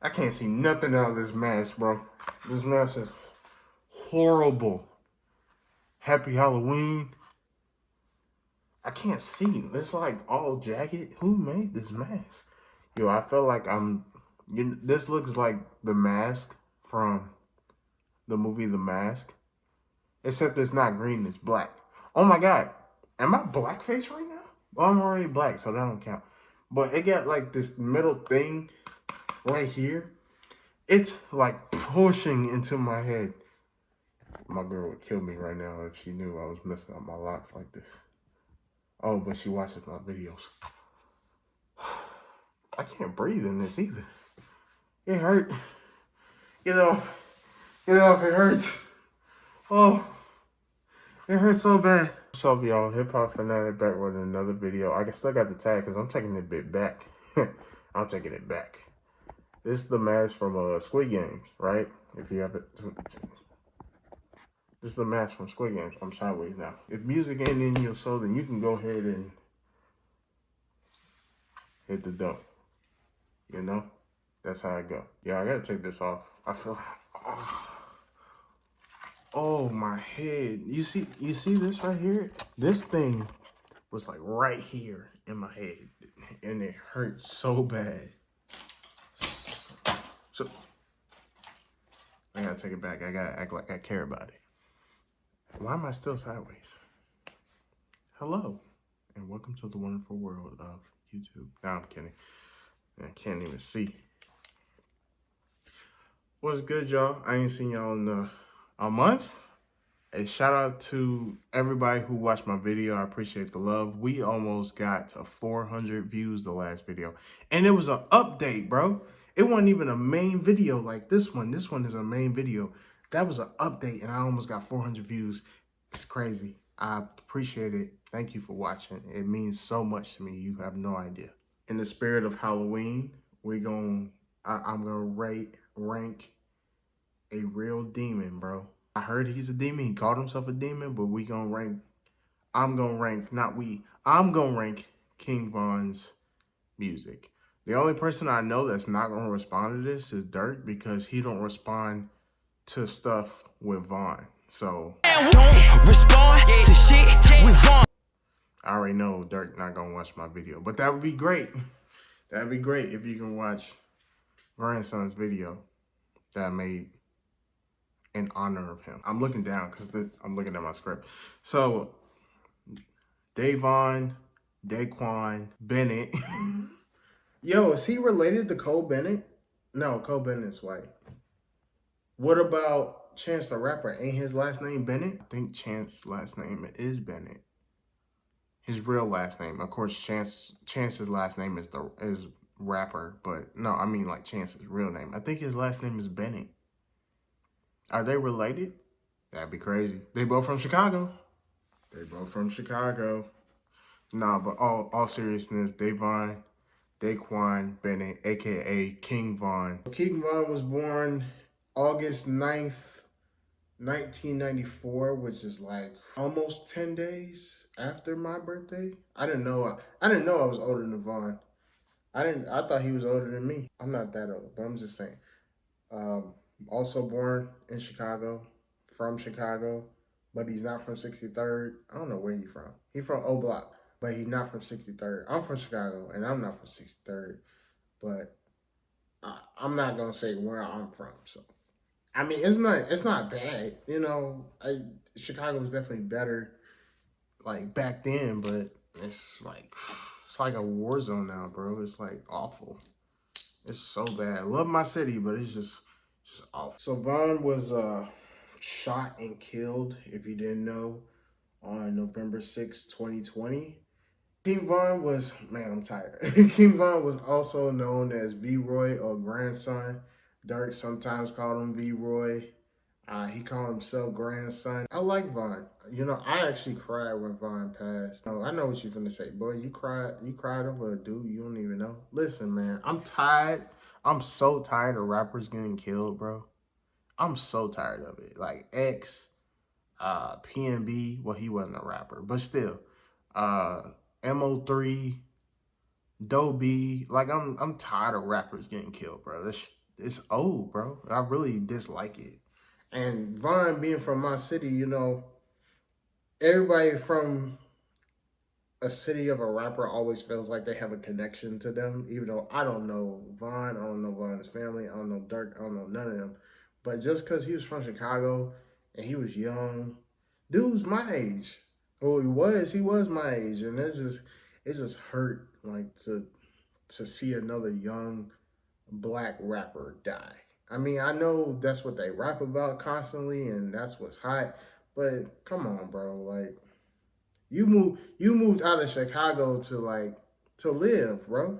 I can't see nothing out of this mask, bro. This mask is horrible. Happy Halloween. I can't see. It's like all jagged. Who made this mask? Yo, I feel like this looks like the mask from the movie The Mask. Except it's not green, it's black. Oh my god. Am I blackface right now? Well, I'm already black, so that don't count. But it got like this middle thing right here. It's like pushing into my head. My girl would kill me right now if she knew I was messing up my locks like this. Oh, but she watches my videos. I can't breathe in this either. It hurt. Get off. Get off. It hurts. Oh, it hurts so bad. What's up, y'all? Hip Hop Fanatic back with another video. I still got the tag because I'm taking it a bit back. I'm taking it back. This is the mask from Squid Games, right? If you have it. This is the mask from Squid Games. I'm sideways now. If music ain't in your soul, then you can go ahead and hit the dough. You know? That's how I go. Yeah, I gotta take this off. I feel oh my head. You see this right here? This thing was like right here in my head. And it hurt so bad. So I gotta take it back. I gotta act like I care about it. Why am I still sideways? Hello, and welcome to the wonderful world of YouTube. No, I'm kidding. I can't even see. What's good, y'all? I ain't seen y'all in a month. A shout out to everybody who watched my video. I appreciate the love. We almost got to 400 views the last video. And it was an update, bro. It wasn't even a main video like this one. This one is a main video. That was an update and I almost got 400 views. It's crazy. I appreciate it. Thank you for watching. It means so much to me. You have no idea. In the spirit of Halloween, I'm gonna rank a real demon, bro. I heard he's a demon. He called himself a demon, but I'm gonna rank King Von's music. The only person I know that's not gonna respond to this is Dirk because he don't respond to stuff with Von. So don't respond to shit with Von. I already know Dirk not gonna watch my video, but that would be great. That'd be great if you can watch Grandson's video that I made in honor of him. I'm looking down because I'm looking at my script. So, Davon, Daquan, Bennett. Yo, is he related to Cole Bennett? No, Cole Bennett's white. What about Chance the Rapper? Ain't his last name Bennett? I think Chance's last name is Bennett. His real last name. Of course, Chance's last name is Rapper, but no, I mean like Chance's real name. I think his last name is Bennett. Are they related? That'd be crazy. They both from Chicago. Nah, but all seriousness, Daquan Bennett, aka King Von. King Von was born August 9th, 1994, which is like almost 10 days after my birthday. I didn't know I was older than Von. I thought he was older than me. I'm not that old, but I'm just saying. Also born in Chicago, from Chicago, but he's not from 63rd. I don't know where he's from. He's from Oblock, but he's not from 63rd. I'm from Chicago, and I'm not from 63rd, but I'm not gonna say where I'm from. So, I mean, it's not bad, you know. Chicago was definitely better, like back then, but it's like a war zone now, bro. It's like awful. It's so bad. Love my city, but it's just awful. So Von was shot and killed, if you didn't know, on November 6, 2020. King Von was, man, I'm tired. King Von was also known as V-Roy or Grandson. Dirk sometimes called him V-Roy. He called himself Grandson. I like Von. You know, I actually cried when Von passed. No, I know what you're finna say, boy. You cried over a dude you don't even know. Listen, man, I'm tired. I'm so tired of rappers getting killed, bro. I'm so tired of it. Like X, PNB, well, he wasn't a rapper, but still, MO3, Dobie. Like I'm tired of rappers getting killed, bro. it's old, bro. I really dislike it. And Vaughn being from my city, you know, everybody from a city of a rapper always feels like they have a connection to them, even though I don't know Vaughn, I don't know Vaughn's family, I don't know Dirk, I don't know none of them. But just because he was from Chicago and he was young, dude's my age. Well, he was my age, and it's just hurt like to see another young black rapper die. I mean, I know that's what they rap about constantly, and that's what's hot. But come on, bro, like you moved out of Chicago to live, bro.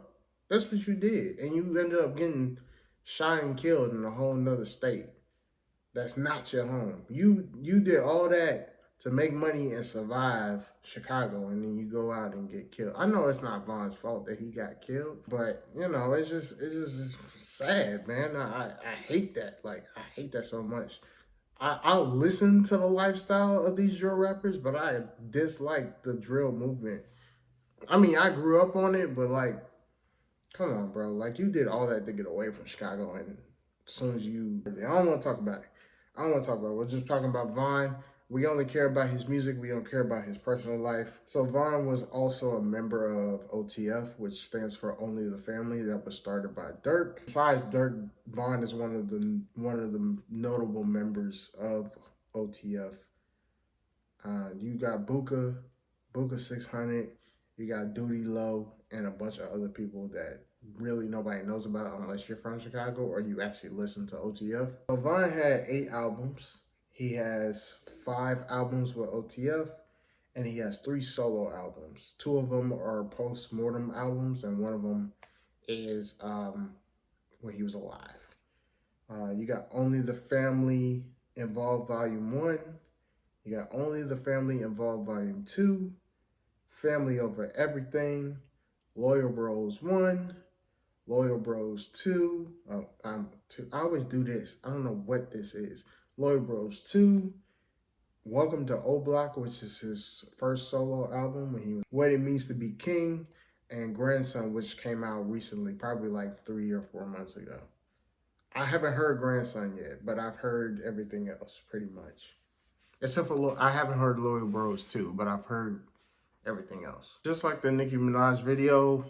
That's what you did. And you ended up getting shot and killed in a whole nother state. That's not your home. You did all that to make money and survive Chicago, and then you go out and get killed. I know it's not Vaughn's fault that he got killed, but you know it's just sad, man. I hate that. Like I hate that so much. I'll listen to the lifestyle of these drill rappers, but I dislike the drill movement. I mean, I grew up on it, but like, come on, bro. Like, you did all that to get away from Chicago, and as soon as I don't want to talk about it. I don't want to talk about it. We're just talking about Vaughn. We only care about his music. We don't care about his personal life. So Vaughn was also a member of OTF, which stands for Only the Family. That was started by Dirk. Besides Dirk, Vaughn is one of the notable members of OTF. You got Buka 600. You got Duty Low, and a bunch of other people that really nobody knows about unless you're from Chicago or you actually listen to OTF. So Vaughn had 8 albums. He has 5 albums with OTF, and he has 3 solo albums. 2 of them are post-mortem albums, and one of them is when he was alive. You got Only the Family Involved Volume 1. You got Only the Family Involved Volume 2. Family Over Everything. Loyal Bros 1. Loyal Bros 2. Oh, I always do this. I don't know what this is. Loyal Bros 2. Welcome to Oblock, which is his first solo album when he was What It Means to Be King, and Grandson, which came out recently, probably like 3 or 4 months ago. I haven't heard Grandson yet, but I've heard everything else pretty much. Except for I haven't heard Loyal Bros 2, but I've heard everything else. Just like the Nicki Minaj video,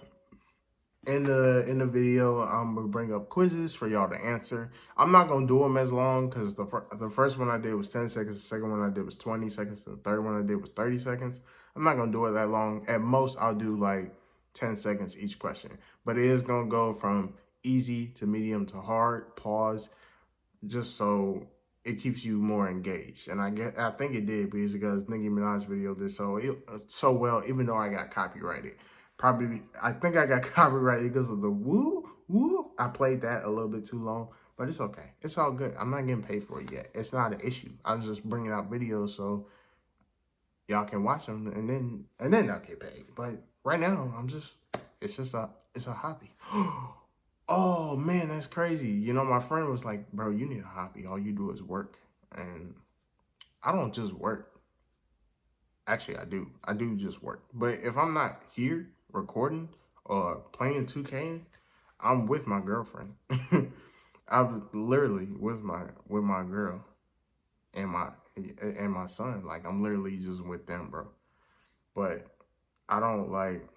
in the video, I'm gonna bring up quizzes for y'all to answer. I'm not gonna do them as long because the first one I did was 10 seconds, the second one I did was 20 seconds, the third one I did was 30 seconds. I'm not gonna do it that long. At most, I'll do like 10 seconds each question. But it is gonna go from easy to medium to hard, pause, just so it keeps you more engaged. And I think it did because Nicki Minaj video did so well, even though I got copyrighted. Probably, I think I got copyrighted because of the woo, woo. I played that a little bit too long, but it's okay. It's all good. I'm not getting paid for it yet. It's not an issue. I'm just bringing out videos so y'all can watch them and then I'll get paid. But right now, it's a hobby. Oh man, that's crazy. You know, my friend was like, bro, you need a hobby. All you do is work. And I don't just work. Actually, I do. I do just work. But if I'm not here recording or playing 2K, I'm with my girlfriend. I'm literally with my girl and my son. Like I'm literally just with them, bro. But I don't like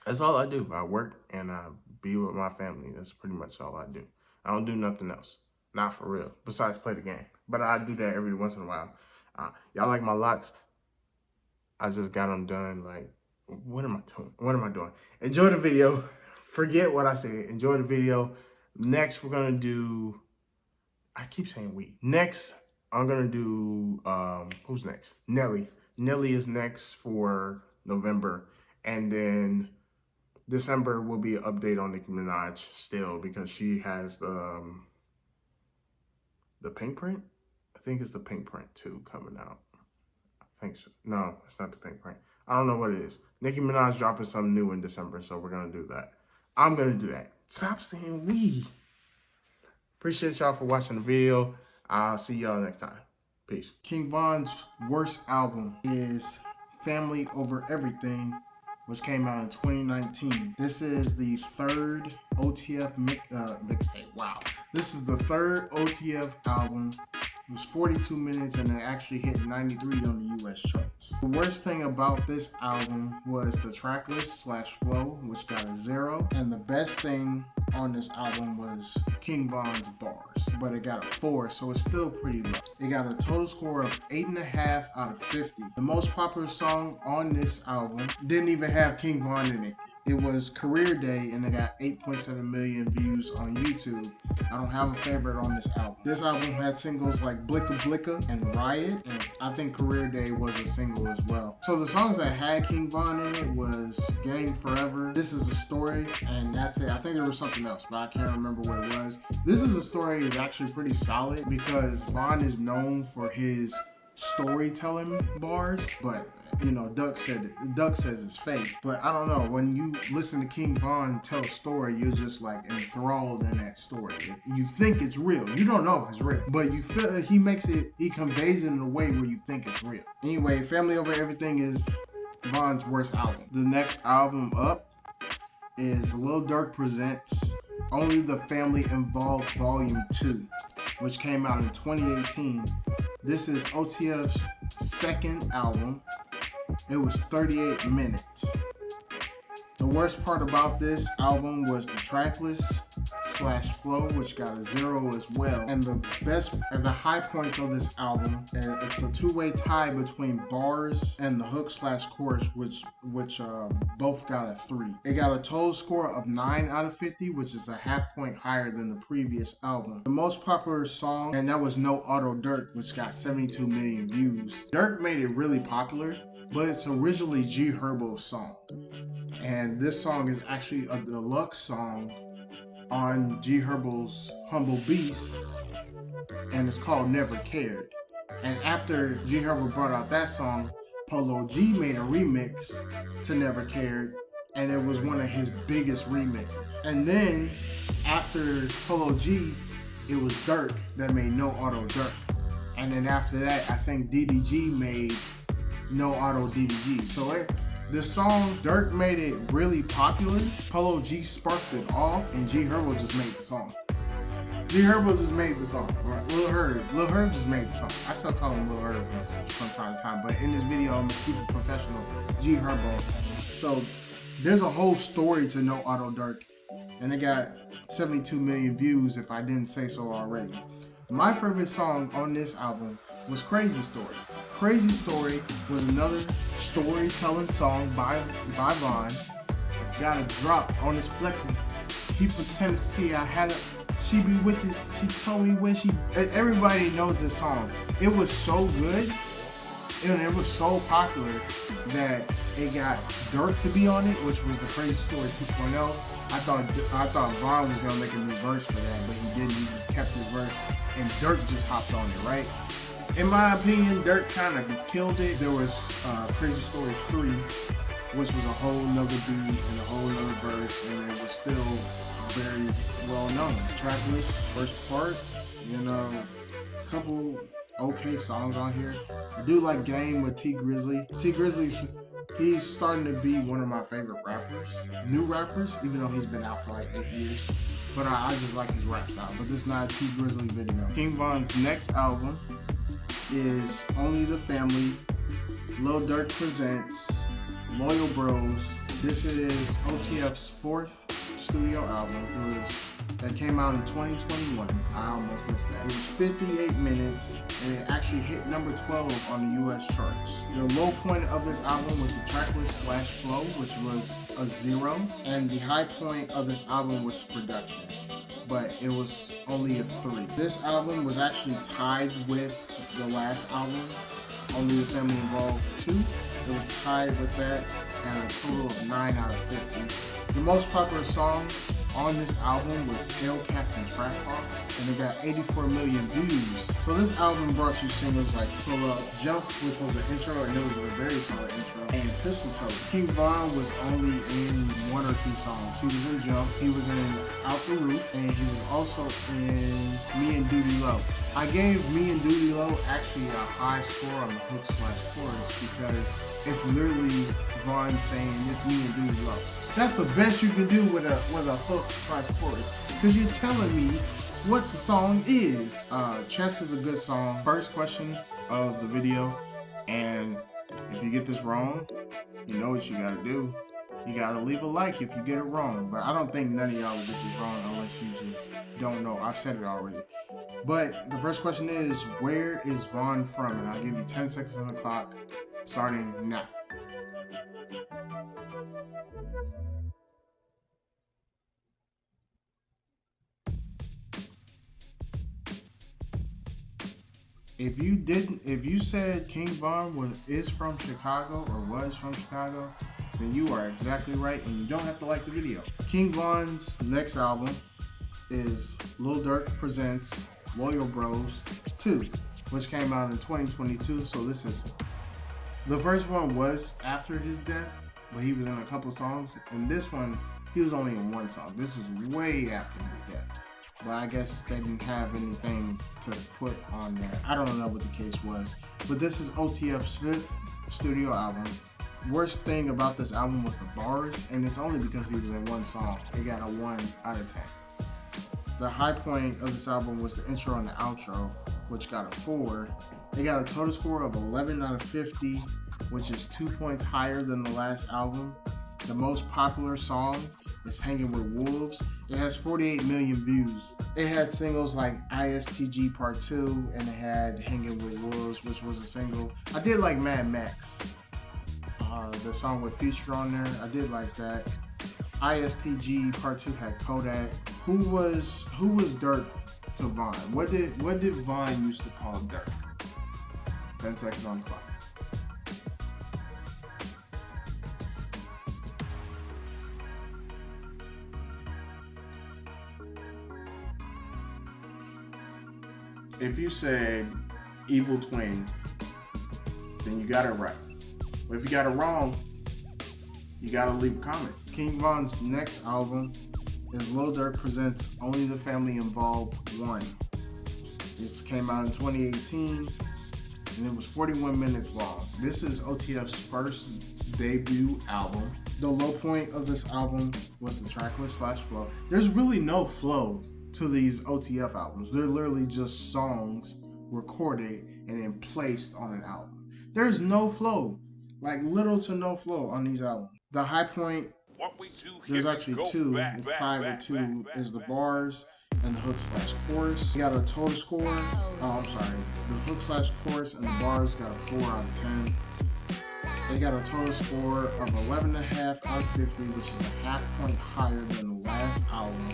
that's all I do. I work and I be with my family. That's pretty much all I do. I don't do nothing else. Not for real. Besides play the game. But I do that every once in a while. Y'all like my locks? I just got them done. Like, what am I doing? What am I doing? Enjoy the video. Forget what I said. Enjoy the video. Next, we're going to do... I keep saying we. Next, I'm going to do... who's next? Nelly. Nelly is next for November. And then... December will be an update on Nicki Minaj still because she has the pink print. I think it's the pink print too coming out. I think so. No, it's not the pink print. I don't know what it is. Nicki Minaj dropping something new in December, so we're gonna do that. I'm gonna do that. Stop saying we. Appreciate y'all for watching the video. I'll see y'all next time. Peace. King Von's worst album is Family Over Everything, which came out in 2019. This is the third OTF mixtape. Wow. This is the third OTF album. It was 42 minutes and it actually hit 93 on the US charts. The worst thing about this album was the track list / flow, which got a 0. And the best thing on this album was King Von's bars, but it got a 4, so it's still pretty low. It got a total score of 8.5 out of 50. The most popular song on this album didn't even have King Von in it. It was Career Day and it got 8.7 million views on YouTube. I don't have a favorite on this album. This album had singles like Blicka Blicka and Riot, and I think Career Day was a single as well. So the songs that had King Von in it was Gang Forever, This Is a Story, and that's it. I think there was something else, but I can't remember what it was. This Is a Story is actually pretty solid because Von is known for his storytelling bars, but you know, Duck says it's fake. But I don't know, when you listen to King Von tell a story, you're just like enthralled in that story. You think it's real. You don't know if it's real, but you feel he conveys it in a way where you think it's real. Anyway, Family Over Everything is Von's worst album. The next album up is Lil Durk presents Only the Family Involved Volume 2, which came out in 2018. This is OTF's second album. It was 38 minutes. The worst part about this album was the track list / flow, which got a 0 as well. And the high points of this album, it's a two-way tie between bars and the hook / chorus, which both got a 3. It got a total score of 9 out of 50, which is a half point higher than the previous album. The most popular song, and that was No Auto Durk, which got 72 million views. Durk made it really popular, but it's originally G Herbo's song. And this song is actually a deluxe song on G Herbo's Humble Beast, and it's called Never Cared. And after G Herbo brought out that song, Polo G made a remix to Never Cared, and it was one of his biggest remixes. And then after Polo G, it was Durk that made No Auto Durk. And then after that, I think DDG made No Auto DDG. So this song, Durk made it really popular. Polo G sparked it off, and G Herbo just made the song. G Herbo just made the song. Right? Lil Herb just made the song. I still call him Lil Herb from time to time, but in this video, I'm gonna keep it professional. G Herbo. So there's a whole story to No Auto Durk, and it got 72 million views if I didn't say so already. My favorite song on this album was Crazy Story. Crazy Story was another storytelling song by Von. Got a drop on his flexing. He from Tennessee, she be with it. She told me when she. Everybody knows this song. It was so good, and it was so popular that it got Durk to be on it, which was the Crazy Story 2.0. I thought Von was gonna make a new verse for that, but he didn't. He just kept his verse, and Durk just hopped on it, right? In my opinion, Durk kind of killed it. There was Crazy Story 3, which was a whole nother dude and a whole nother verse, and it was still very well known. Track list, first part, a couple okay songs on here. I do like Game with T Grizzly. T Grizzly's, he's starting to be one of my favorite rappers. New rappers, even though he's been out for like 8 years. But I just like his rap style. But this is not a T Grizzly video. King Von's next album is Only the Family. Lil Durk presents Loyal Bros. This is OTF's 4th studio album. That came out in 2021. I almost missed that. It was 58 minutes, and it actually hit number 12 on the US charts. The low point of this album was the tracklist / flow, which was a 0, and the high point of this album was production, but it was only a 3. This album was actually tied with the last album, Only the Family Involved 2. It was tied with that, and a total of 9 out of 50. The most popular song on this album was Hellcats and Trap Hawks, and it got 84 million views. So this album brought you singles like Pull Up, Jump, which was an intro, and it was a very solid intro, and Pistol Toe. King Von was only in 1 or 2 songs. He was in Jump, he was in Out the Roof, and he was also in Me and Duty Low. I gave Me and Duty Low actually a high score on the hook/chorus because it's literally Von saying it's me and Duty Low. That's the best you can do with a hook/chorus, because you're telling me what the song is. Chess is a good song. First question of the video, and if you get this wrong, you know what you gotta do. You gotta leave a like if you get it wrong, but I don't think none of y'all will get this wrong unless you just don't know. I've said it already. But the first question is, where is Von from? And I'll give you 10 seconds on the clock, starting now. If you said King Von is from Chicago or was from Chicago, then you are exactly right, and you don't have to like the video. King Von's next album is Lil Durk Presents Loyal Bros 2, which came out in 2022. So this is, the first one was after his death, but he was in a couple songs, and this one he was only in 1 song. This is way after his death, but I guess they didn't have anything to put on there. I don't know what the case was, but this is OTF's 5th studio album. Worst thing about this album was the bars, and it's only because he was in 1 song. It got a 1 out of 10. The high point of this album was the intro and the outro, which got a 4. It got a total score of 11 out of 50, which is 2 points higher than the last album. The most popular song is Hanging with Wolves. It has 48 million views. It had singles like ISTG Part 2, and it had Hanging with Wolves, which was a single. I did like Mad Max, the song with Future on there. I did like that. ISTG Part 2 had Kodak. Who was Dirk to Von? What did Von used to call Dirk? 10 seconds on the clock. If you said Evil Twin, then you got it right. But if you got it wrong, you gotta leave a comment. King Von's next album is Lil Durk Presents Only the Family Involved 1. This came out in 2018, and it was 41 minutes long. This is OTF's first debut album. The low point of this album was the tracklist/flow. There's really no flow to these OTF albums. They're literally just songs recorded and then placed on an album. There's no flow, like little to no flow on these albums. The high point, there's actually 2, it's tied with 2, is the bars and the hook/chorus. You got a total score, the hook/chorus and the bars got a 4 out of 10. They got a total score of 11.5 out of 50, which is a half point higher than the last album.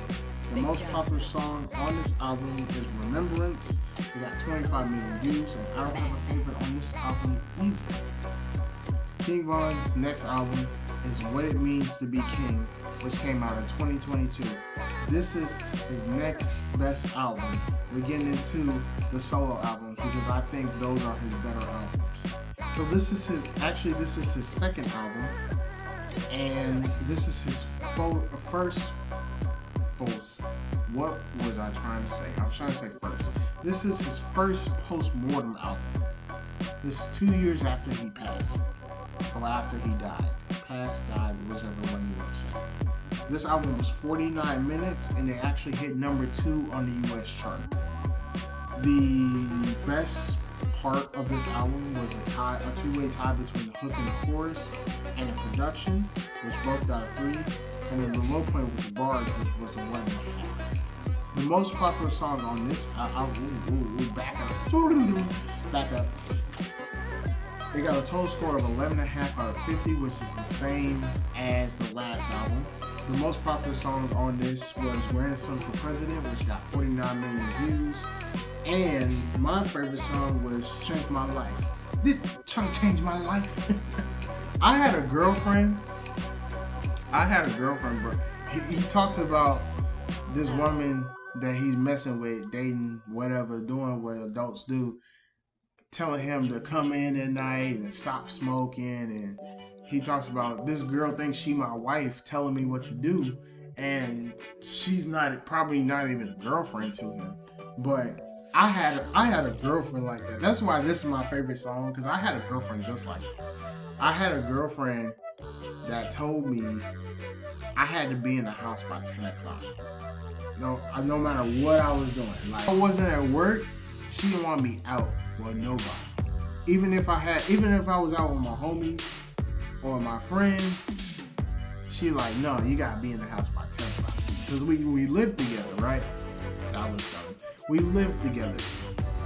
The most popular song on this album is Remembrance. It got 25 million views, and I don't have a favorite on this album either. King Von's next album is What It Means to Be King, which came out in 2022. This is his next best album. We're getting into the solo albums because I think those are his better albums. So this is his second album, and this is his first. What was I trying to say? I was trying to say first. This is his first post-mortem album. This is 2 years after he passed. Or after he died. Passed, died, whichever one you want to say. This album was 49 minutes, and it actually hit number 2 on the US chart. The best part of this album was a two-way tie between the hook and the chorus, and the production, which both got a 3. And then the low point was the bars, which was a 1.5. The most popular song on this, back up. They got a total score of 11.5 out of 50, which is the same as the last album. The most popular song on this was Grandson for President, which got 49 million views. And my favorite song was Change My Life. Did trying to change my life? I had a girlfriend, bro. he talks about this woman that he's messing with, dating, whatever, doing what adults do, telling him to come in at night and stop smoking. And he talks about this girl thinks she my wife, telling me what to do, and she's not, probably not even a girlfriend to him. But I had a girlfriend like that. That's why this is my favorite song, because I had a girlfriend just like this. I had a girlfriend that told me I had to be in the house by 10 o'clock. No matter what I was doing. Like, if I wasn't at work, she didn't want me out with nobody. Even if I was out with my homies or my friends, she like, no, you gotta be in the house by 10 o'clock. Because we lived together, right? I was dumb. We lived together,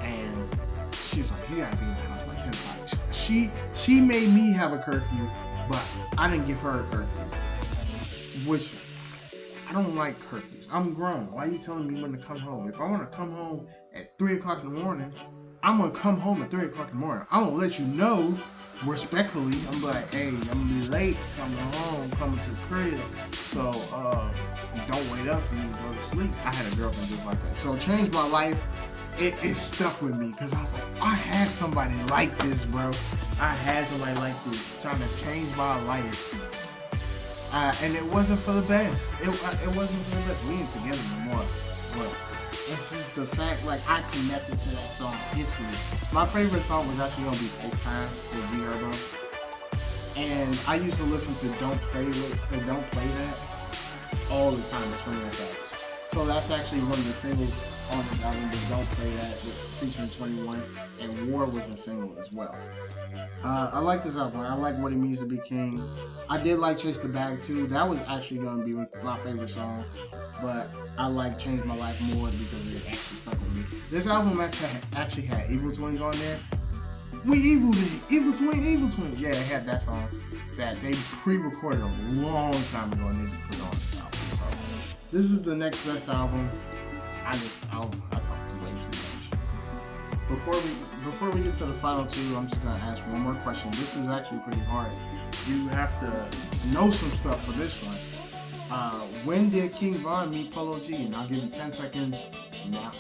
and she was like, you gotta be in the house by 10 o'clock. She made me have a curfew, but I didn't give her a curfew, which I don't like curfews. I'm grown. Why are you telling me when to come home? If I want to come home at 3 o'clock in the morning, I'm going to come home at 3 o'clock in the morning. I'm going to let you know respectfully. I'm like, hey, I'm going to be late coming home, coming to the crib. So, don't wait up for me to go to sleep. I had a girlfriend just like that. So it changed my life. It stuck with me because I was like, I had somebody like this, bro. I had somebody like this trying to change my life. And it wasn't for the best. It wasn't for the best. We ain't together no more. But it's just the fact, like, I connected to that song instantly. My favorite song was actually gonna be FaceTime with G Herbo. And I used to listen to Don't Play That all the time. It's one of those albums. So that's actually one of the singles on this album, but Don't Play That, featuring 21, and War was a single as well. I like this album. I like What It Means to Be King. I did like Chase the Bag too. That was actually going to be my favorite song, but I like Change My Life more because it actually stuck with me. This album actually had Evil Twins on there. We Evil Twin. Yeah, it had that song that they pre-recorded a long time ago and they just put on this album. So this is the next best album. I talked way too much. Before we get to the final two, I'm just gonna ask one more question. This is actually pretty hard. You have to know some stuff for this one. When did King Von meet Polo G? And I'll give you 10 seconds now.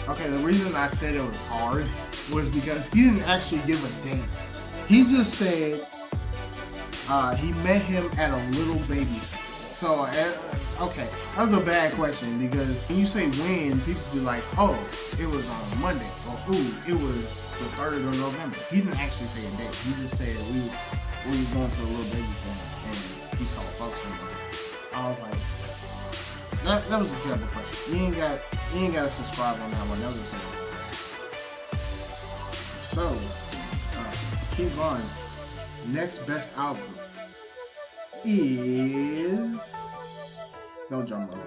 Okay, the reason I said it was hard was because he didn't actually give a date. He just said he met him at a Little Baby. So, okay, that was a bad question because when you say when, people be like, oh, it was on Monday, or ooh, it was the 3rd of November. He didn't actually say a date. He just said we was going to a Little Baby thing, and he saw folks in there. I was like, that was a terrible question. You ain't got to subscribe on that one. That was a terrible question. So, King Von's next best album is no drum roll.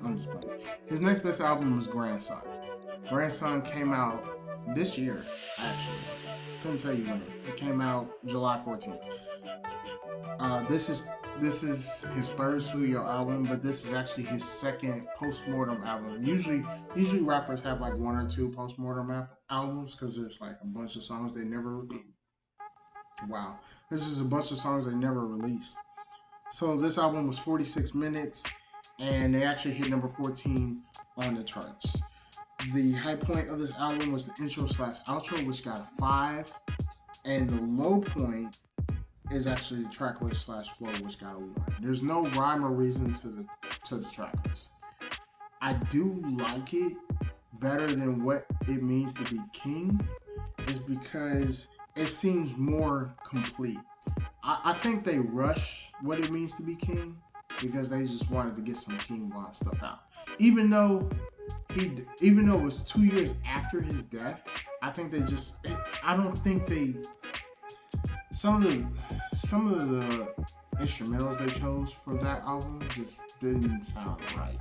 I'm just playing. His next best album was Grandson. Grandson came out this year, actually. Couldn't tell you when. It came out July 14th. This is his 3rd studio album, but this is actually his 2nd post-mortem album. Usually rappers have like 1 or 2 post-mortem albums because there's like a bunch of songs they never. Wow, this is a bunch of songs they never released. So this album was 46 minutes, and they actually hit number 14 on the charts. The high point of this album was the intro/outro, which got a 5, and the low point is actually the track list/flow, which got a 1. There's no rhyme or reason to the track list. I do like it better than What It Means to Be King, is because it seems more complete. I think they rush What It Means to Be King because they just wanted to get some King Von stuff out. Even though it was 2 years after his death, I think they just. I don't think they. Some of the instrumentals they chose for that album just didn't sound right.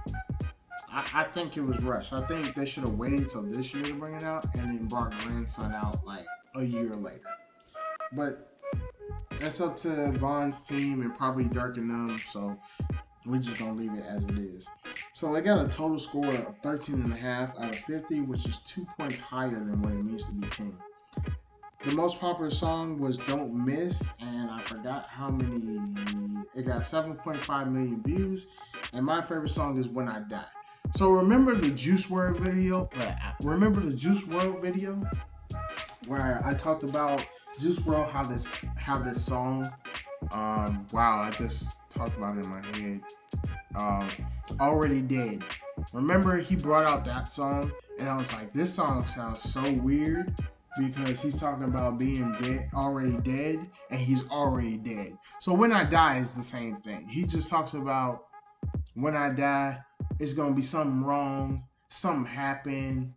I think it was rushed. I think they should have waited till this year to bring it out and then brought Grandson out like a year later. But that's up to Von's team and probably Dirk and them. So We're just gonna leave it as it is. So I got a total score of 13.5 out of 50, which is 2 points higher than what it means to be king. The most popular song was Don't Miss, and I forgot how many. It got 7.5 million views, and my favorite song is When I Die. So remember the Juice WRLD video? Remember the Juice WRLD video where I talked about Juice WRLD, how this song. Wow, I just talked about it in my head. Already Dead. Remember he brought out that song, and I was like, this song sounds so weird because he's talking about being dead, already dead, and he's already dead. So When I Die is the same thing. He just talks about when I die, it's gonna be something wrong, something happened.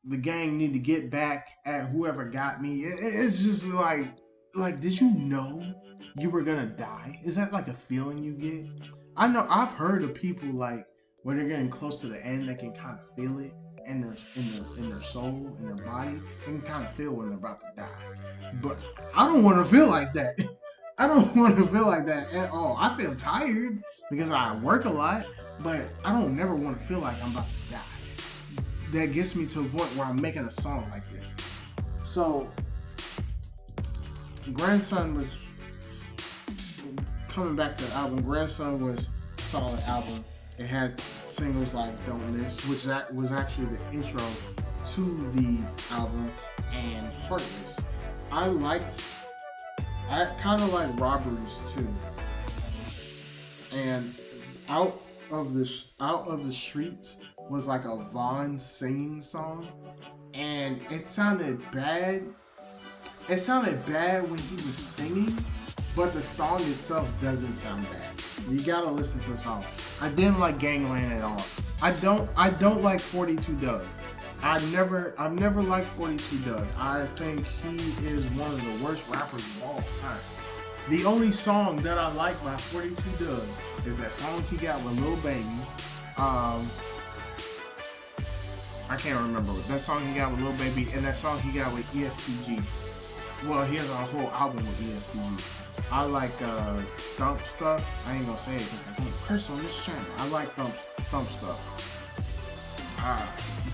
The gang need to get back at whoever got me. It's just like, did you know you were gonna die? Is that like a feeling you get? I know I've heard of people like when they're getting close to the end, they can kind of feel it in their soul, in their body. They can kind of feel when they're about to die. But I don't want to feel like that. I don't want to feel like that at all. I feel tired because I work a lot, but I don't never want to feel like I'm about to die. That gets me to a point where I'm making a song like this. So, Grandson was coming back to the album. Grandson was a solid album. It had singles like Don't Miss, which that was actually the intro to the album, and Heartless. I kind of like Robberies too. And Out of the Streets was like a Vaughn singing song, and it sounded bad. It sounded bad when he was singing, but the song itself doesn't sound bad. You gotta listen to the song. I didn't like Gangland at all. I don't like 42 Doug. I've never liked 42 Doug. I think he is one of the worst rappers of all time. The only song that I like by 42 Doug is that song he got with Lil Baby. I can't remember that song he got with Lil Baby, and that song he got with ESTG. Well, he has a whole album with ESTG. I like Thump Stuff. I ain't gonna say it because I don't curse on this channel. I like Thump Stuff.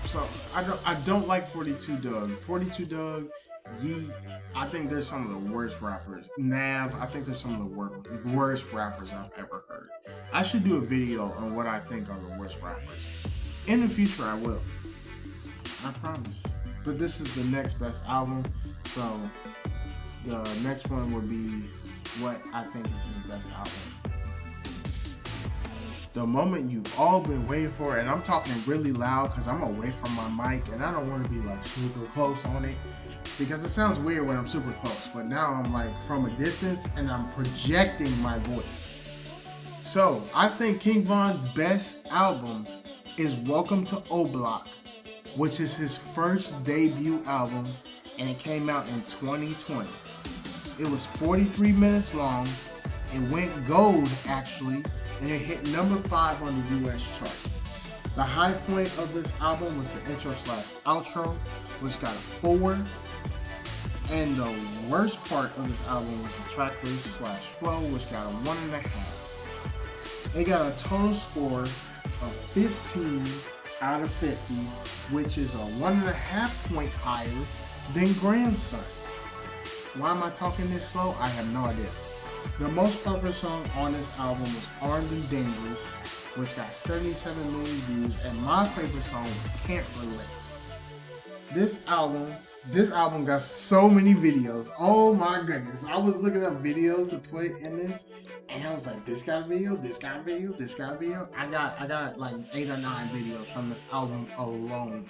So I don't like 42 Doug. 42 Doug, Yeet. I think they're some of the worst rappers. Nav, I think they're some of the worst rappers I've ever heard. I should do a video on what I think are the worst rappers. In the future, I will. I promise. But this is the next best album, so the next one would be what I think is his best album. The moment you've all been waiting for, and I'm talking really loud because I'm away from my mic and I don't want to be like super close on it because it sounds weird when I'm super close, but now I'm like from a distance and I'm projecting my voice. So I think King Von's best album is Welcome to Oblock, which is his first debut album, and it came out in 2020. It was 43 minutes long. It went gold actually, and it hit number 5 on the US chart. The high point of this album was the intro/outro, which got a 4. And the worst part of this album was the track list/flow, which got a 1.5. It got a total score of 15 out of 50, which is a 1.5 point higher than Grandson. Why am I talking this slow? I have no idea. The most popular song on this album was Armed and Dangerous, which got 77 million views, and my favorite song was Can't Relate. This album got so many videos. Oh my goodness. I was looking up videos to put in this, and I was like, this got a video, this got a video, this got a video. I got like 8 or 9 videos from this album alone.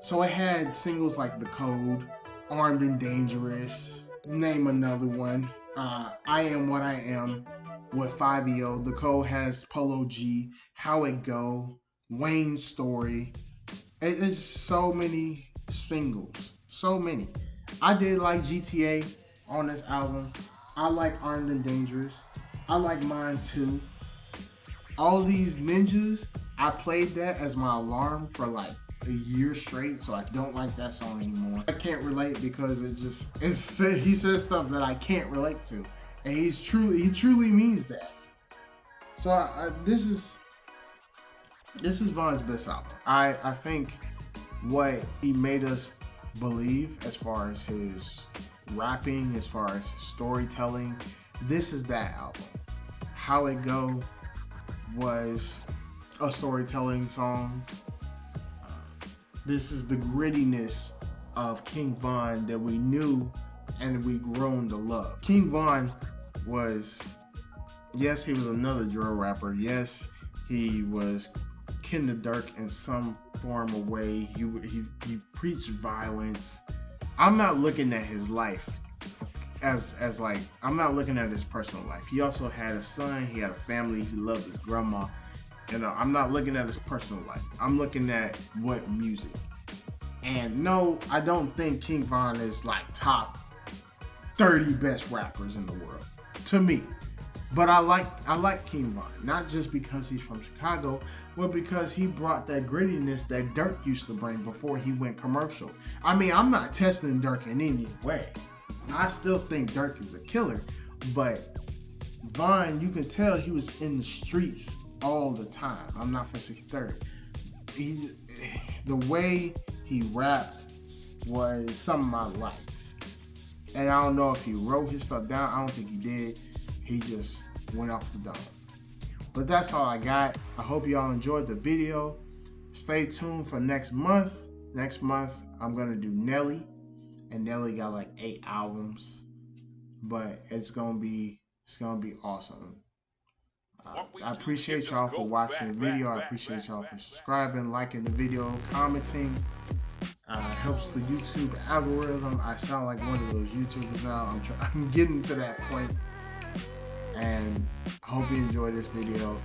So it had singles like The Code, Armed and Dangerous, name another one. I Am What I Am with 5EO. The Code has Polo G, How It Go, Wayne's Story. It is so many singles. So many. I did like GTA on this album. I like Armed and Dangerous. I like Mine Too. All these ninjas, I played that as my alarm for like a year straight, so I don't like that song anymore. I can't relate because he says stuff that I can't relate to, and he truly means that. So this is Von's best album. I think what he made us believe as far as his rapping, as far as his storytelling, this is that album. How It Go was a storytelling song. This is the grittiness of King Von that we knew and we grown to love. King Von was, yes, he was another drill rapper. Yes, he was kin to Dirk in some form or way. He preached violence. I'm not looking at his life as like, I'm not looking at his personal life. He also had a son. He had a family. He loved his grandma. I'm not looking at his personal life. I'm looking at what music. And no, I don't think King Von is like top 30 best rappers in the world to me. But I like King Von, not just because he's from Chicago, but because he brought that grittiness that Dirk used to bring before he went commercial. I mean, I'm not testing Dirk in any way. I still think Dirk is a killer, but Von, you can tell he was in the streets all the time. I'm not from 630. The way he rapped was something I liked. And I don't know if he wrote his stuff down. I don't think he did. He just went off the dome. But that's all I got. I hope y'all enjoyed the video. Stay tuned for next month. Next month, I'm going to do Nelly. And Nelly got like 8 albums. But it's going to be awesome. I appreciate y'all for watching the video. I appreciate y'all for subscribing, liking the video, commenting. Helps the YouTube algorithm. I sound like one of those YouTubers now. I'm getting to that point. And I hope you enjoyed this video.